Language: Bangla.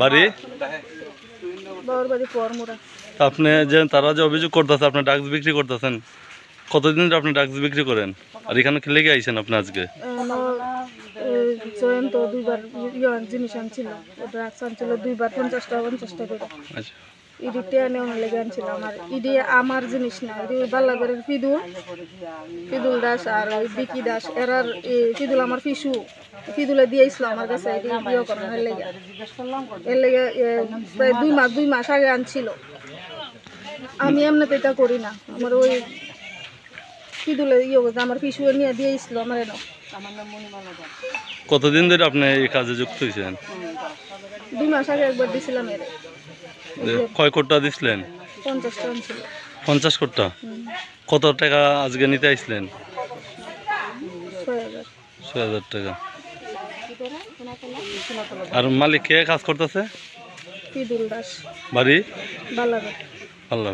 বাড়ি আপনি যে তারা যে অভিযোগ করতেছে আপনি ড্রাগস বিক্রি করতেছেন, কতদিন আপনি ড্রাগস বিক্রি করেন? আর এখানে খেলে গিয়ে আইছেন আপনি আজকে? জয়ন্ত দুইবার জিনিস আনছিল, ড্রাগস আনছিল দুইবার 50 টাকা করে। আচ্ছা, ইডিতে নেওয়া লেগে আনছিলাম। আর ইডি আমার জিনিস না, ইডি বাল্লাগড়ের ফিদুল দাস আর ওই বিকি দাস এরার। ফিদুল আমার ফিসু, ফিদুলে দিয়েছিল আমার কাছে ইয়ে করার লেগে। এর লেগে প্রায় 2 মাস আগে আনছিল। আমি এমনিতে এটা করি না, আমার ওই ফিদুলে ইয়ে আমার ফিসু নিয়ে দিয়েছিল আমার এনে। কতদিন ধরে আপনি এই কাজে যুক্ত হয়েছেন? 2 মাস আগে একবার দিছিলাম এর। কয় কোটা দিছিলেন? 50 টাকা ছিল। 50 কোটা? কত টাকা আজকে নিতে আইছিলেন? 6000 টাকা। আর মালিক কে কাজ করতেছে? ফিদুল দাস। বাড়ি বাল্লাগড়। আল্লাহ।